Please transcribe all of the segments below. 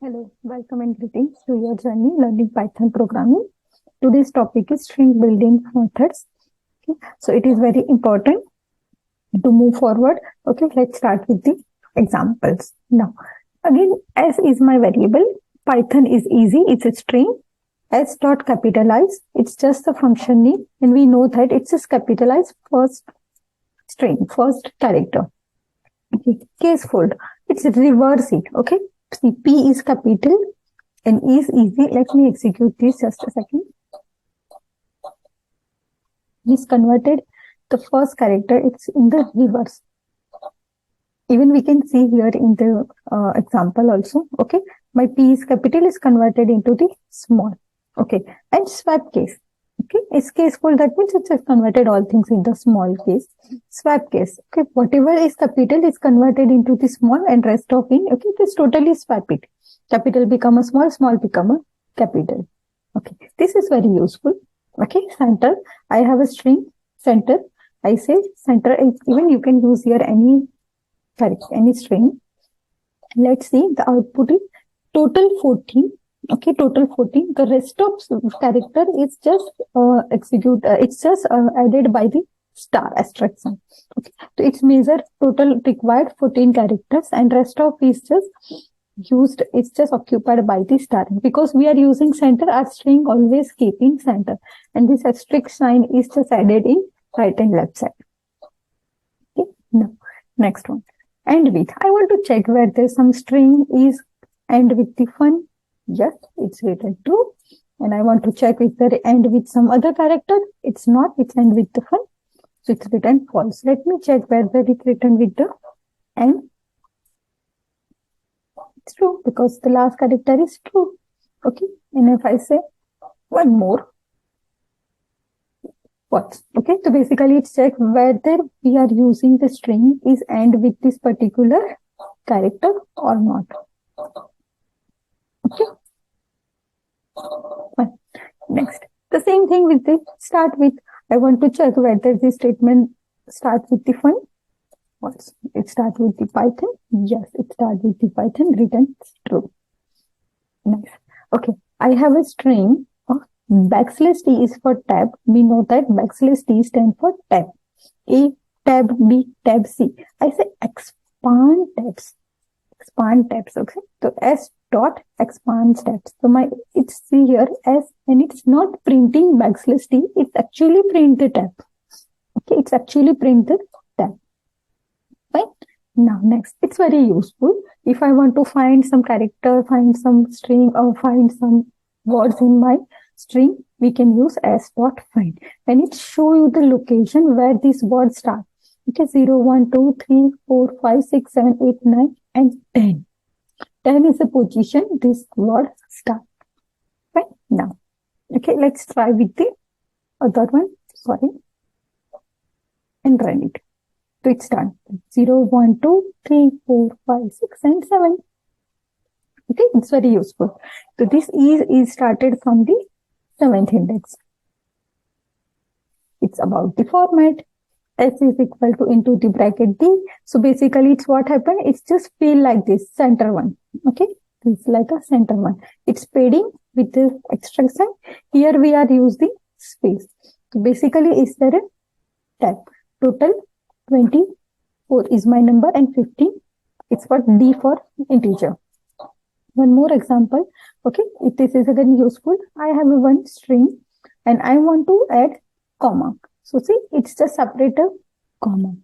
Hello, welcome and greetings to your journey learning Python programming. Today's topic is string building methods. Okay, so it is very important to move forward. Okay, let's start with the examples. Now, again, S is my variable. Python is easy. It's a string. S dot capitalize. It's just a function name, and we know that it's just capitalized first string, first character. Okay, case fold. It's reverse it. Okay. See, P is capital and E is easy. Let me execute this just a second. This converted the first character, it's in the reverse. Even we can see here in the example also. Okay, my P is capital is converted into the small. Okay, and swap case. Okay, it's case fold, that means it's just converted all things in the small case. Swap case. Okay, whatever is capital is converted into the small and rest of it. Okay, it is totally swap it. Capital become a small, small become a capital. Okay, this is very useful. Okay, center. I have a string center. I say center. Even you can use here any string. Let's see the output is total 14. Okay, total 14. The rest of character is just it's just added by the star asterisk sign. Okay, so it's measure total required 14 characters and rest of is just used, it's just occupied by the star. Because we are using center, our string always keep in center, and this asterisk sign is just added in right and left side. Okay, now next one, end with. I want to check whether some string is end with the fun. Yes, it's written true. And I want to check if they end with some other character. It's not, it's end with the fun. So it's written false. Let me check whether it's written with the end. It's true because the last character is true. Okay. And if I say one more, false. Okay. So basically it's check whether we are using the string is end with this particular character or not. Okay. Next, the same thing with the start with. I want to check whether this statement starts with the fun. False. It starts with the Python. Yes, it starts with the Python. Written true. Nice. Okay, I have a string. Backslash T is for tab. We know that backslash T stands for tab. A tab, B tab, C. I say expand tabs. Expand tabs. Okay, so S dot expand tabs. So it's see here S, and it's not printing backslash T. It's actually print the tab. Okay, it's actually print the tab. Right. Now next, it's very useful. If I want to find some character, find some string, or find some words in my string, we can use S dot find, and it show you the location where these words start. Okay, 0, 1, 2, 3, 4, 5, 6, 7, 8, 9, and 10. 10 is the position this word start. Right now. Okay, let's try with the other one. Sorry. And run it. So it's done. 0, 1, 2, 3, 4, 5, 6, and 7. Okay, it's very useful. So this is started from the 7th index. It's about the format. S is equal to into the bracket D. So basically it's what happened. It's just feel like this center one. Okay. It's like a center one. It's padding with the extra sign. Here we are using space. So basically is there a tab. Total 24 is my number and 15. It's for D for integer. One more example. Okay. If this is again useful. I have a one string and I want to add comma. So see, it's just separate a comma.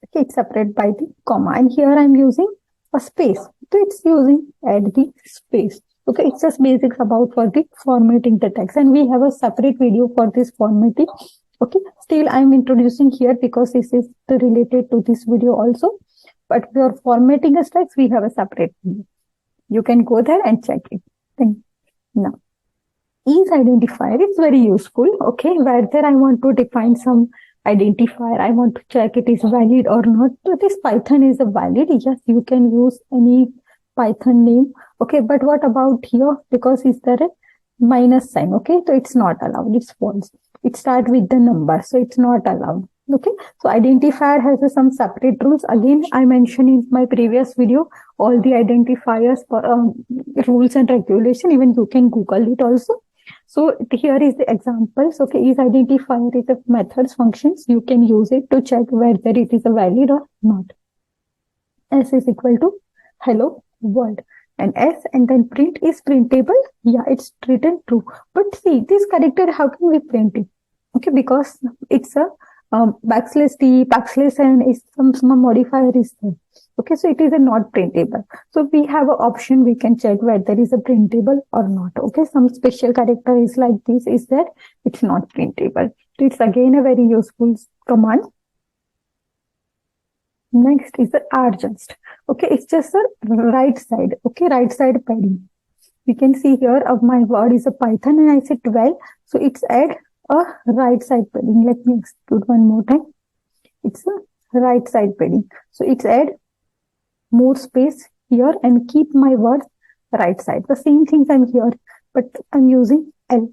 Okay, it's separate by the comma. And here I'm using a space. So it's using add the space. Okay, it's just basics about for the formatting the text. And we have a separate video for this formatting. Okay, still I'm introducing here because this is related to this video also. But for formatting a text, we have a separate video. You can go there and check it. Now. Is identifier, it's very useful. Okay, whether I want to define some identifier, I want to check it is valid or not. So this Python is a valid. Yes, you can use any Python name. Okay, but what about here? Because is there a minus sign? Okay, so it's not allowed. It's false. It starts with the number, so it's not allowed. Okay, so identifier has some separate rules. Again, I mentioned in my previous video all the identifiers for rules and regulation. Even you can Google it also. So here is the examples. Okay, is identifier is the methods functions. You can use it to check whether it is a valid or not. S is equal to hello world, and S and then print is printable. Yeah, it's written true. But see, this character, how can we print it? Okay, because it's a backslash t, backslash n is some modifier is there. Okay, so it is a not printable. So we have an option, we can check whether it is a printable or not. Okay, some special character is like this, is that it's not printable. So it's again a very useful command. Next is the adjust. Okay, it's just a right side. Okay, right side padding. You can see here of my word is a Python and I said 12. So it's add a right side padding. Let me execute one more time. It's a right side padding. So it's add more space here and keep my word right side. The same things I'm here, but I'm using L.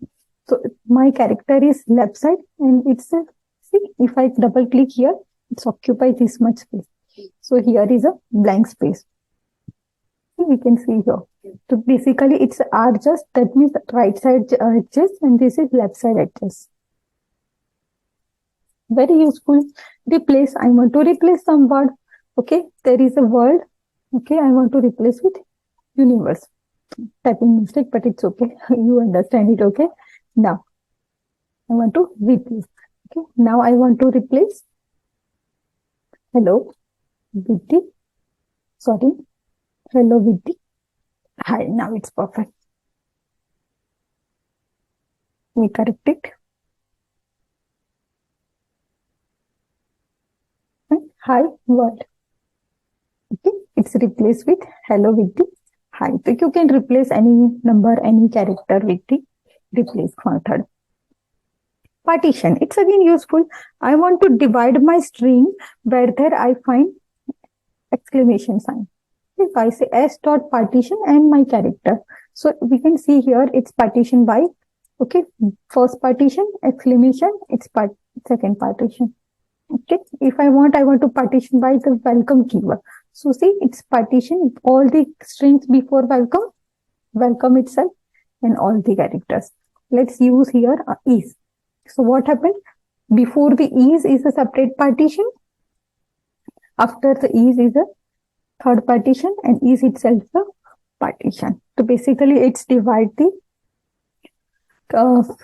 So my character is left side and it's a, see, if I double click here, it's occupied this much space. So here is a blank space. We can see here. So basically it's adjust, that means right side adjust and this is left side adjust. Very useful. Replace, I want to replace some word. Okay, there is a word. Okay, I want to replace with universe. Typing mistake, but it's okay. You understand it, okay? Now, I want to replace. Okay, now I want to replace hello with the, sorry, hello with the hi. Now it's perfect. We correct it. Hi world. Okay, it's replaced with hello with the hi. So you can replace any number, any character with the replace method. Partition, it's again useful. I want to divide my string where there I find exclamation sign. If I say s dot partition and my character, so we can see here it's partition by, okay, first partition, exclamation, it's second partition. Okay, if I want to partition by the welcome keyword. So see, it's partition all the strings before welcome, welcome itself, and all the characters. Let's use here is. So what happened? Before the is a separate partition. After the is a third partition, and is itself a partition. So basically, it's divide the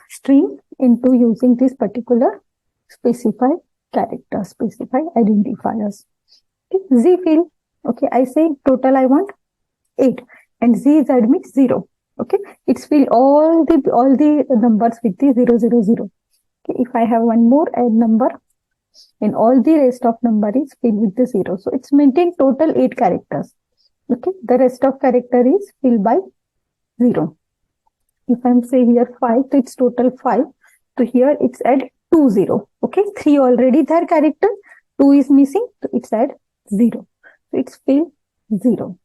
string into using this particular specified character, specified identifiers. Okay. Z field. Okay, I say total I want 8, and Z means 0. Okay, it's fill all the numbers with the 0, 0, 0. Okay, if I have one more add number, and all the rest of number is filled with the 0. So it's maintained total 8 characters. Okay, the rest of character is filled by 0. If I'm say here 5, so it's total 5. So here it's add 2, 0. Okay, 3 already there character, 2 is missing, so it's add 0. So it's filled 0.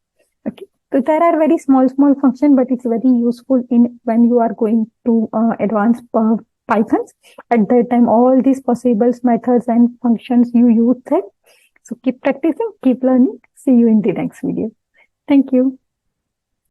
Okay, so there are very small function, but it's very useful in when you are going to advanced Pythons. At that time, all these possible methods and functions you use there. So keep practicing, keep learning. See you in the next video. Thank you.